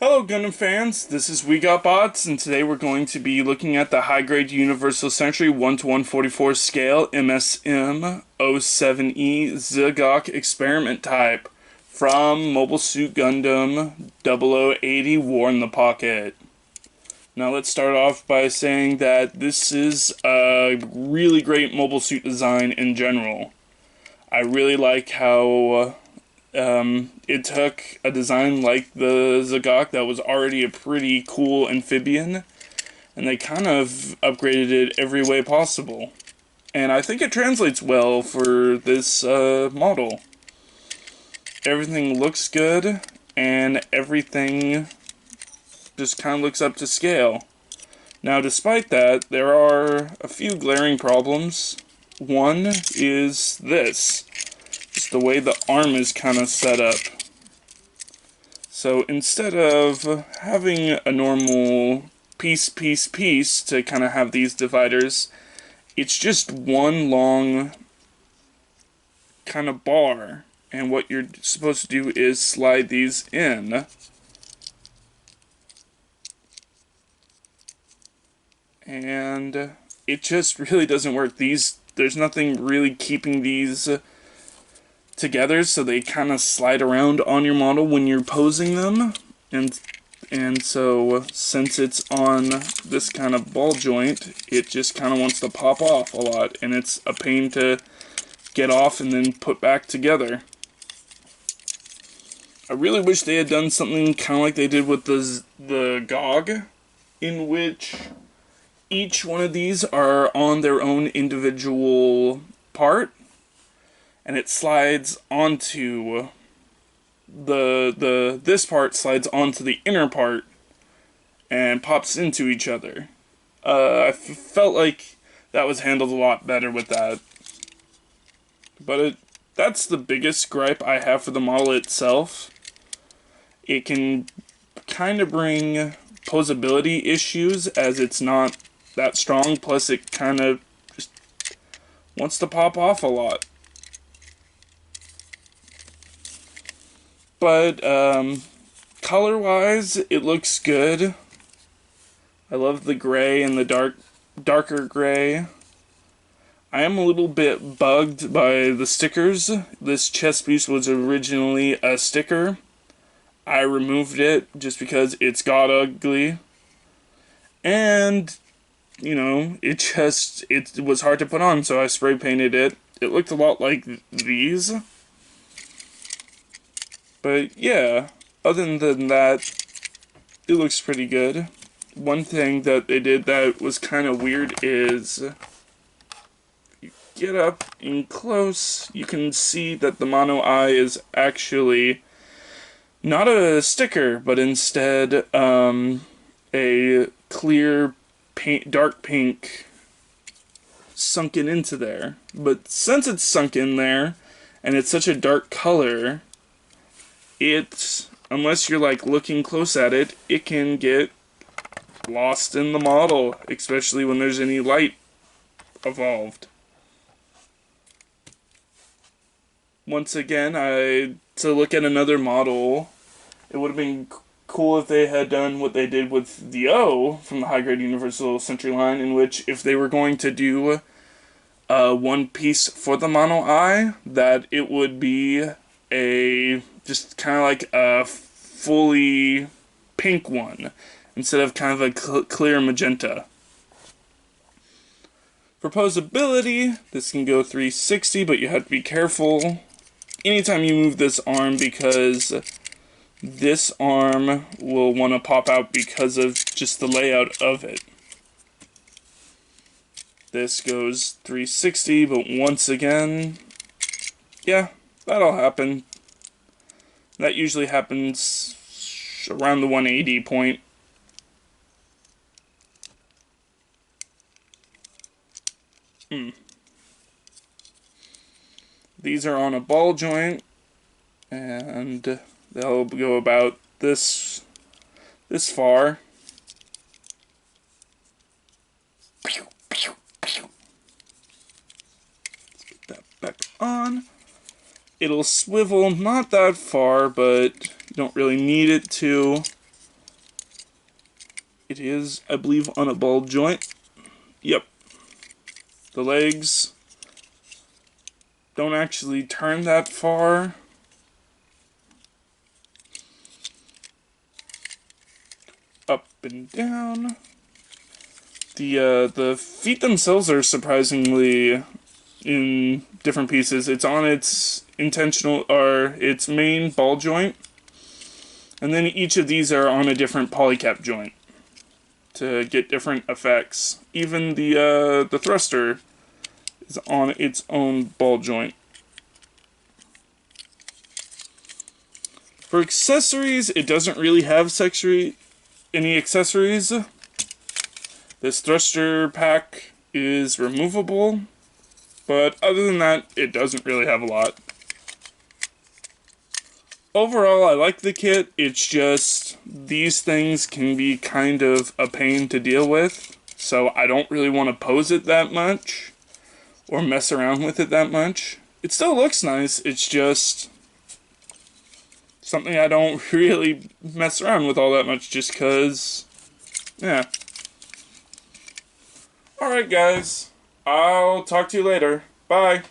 Hello Gundam fans, this is Gotbot, and today we're going to be looking at the high-grade Universal Century 1:144 scale MSM 07E Hguc experiment type from Mobile Suit Gundam 0080 War in the Pocket. Now let's start off by saying that this is a really great mobile suit design in general. I really like how it took a design like the Hguc that was already a pretty cool amphibian, and they kind of upgraded it every way possible. And I think it translates well for this model. Everything looks good, and everything just kind of looks up to scale. Now, despite that, there are a few glaring problems. One is this. Just the way the arm is kind of set up. So instead of having a normal piece to kind of have these dividers, it's just one long kind of bar. And what you're supposed to do is slide these in. And it just really doesn't work. There's nothing really keeping these together, so they kind of slide around on your model when you're posing them, and so since it's on this kind of ball joint, it just kind of wants to pop off a lot, and it's a pain to get off and then put back together. I really wish they had done something kind of like they did with the GOG, in which each one of these are on their own individual part, and it slides onto this part slides onto the inner part and pops into each other. I felt like that was handled a lot better with that. But that's the biggest gripe I have for the model itself. It can kind of bring posability issues as it's not that strong, plus it kind of just wants to pop off a lot. But color-wise, it looks good. I love the gray and the darker gray. I am a little bit bugged by the stickers. This chest piece was originally a sticker. I removed it just because it's got ugly. And, you know, it was hard to put on, so I spray painted it. It looked a lot like these. But yeah, other than that, it looks pretty good. One thing that they did that was kind of weird is, you get up in close, you can see that the mono eye is actually not a sticker, but instead a clear dark pink sunken into there. But since it's sunk in there, and it's such a dark color, unless you're like looking close at it, it can get lost in the model, especially when there's any light evolved. Once again, to look at another model, it would have been cool if they had done what they did with the O from the high-grade Universal Century line, in which if they were going to do one piece for the mono eye, that it would be just kind of like a fully pink one, instead of kind of a clear magenta. For posability, this can go 360, but you have to be careful anytime you move this arm, because this arm will want to pop out because of just the layout of it. This goes 360, but once again, yeah, that'll happen. That usually happens around the 180 point. These are on a ball joint, and they'll go about this far. Let's get that back on. It'll swivel not that far, but you don't really need it to. It is, I believe, on a ball joint. Yep. The legs don't actually turn that far. Up and down. The feet themselves are surprisingly in different pieces. It's on its its main ball joint, and then each of these are on a different polycap joint to get different effects. Even the thruster is on its own ball joint. For accessories, it doesn't really have any accessories. This thruster pack is removable, but other than that, it doesn't really have a lot. Overall, I like the kit. It's just these things can be kind of a pain to deal with, so I don't really want to pose it that much or mess around with it that much. It still looks nice, it's just something I don't really mess around with all that much just because, yeah. Alright guys, I'll talk to you later. Bye.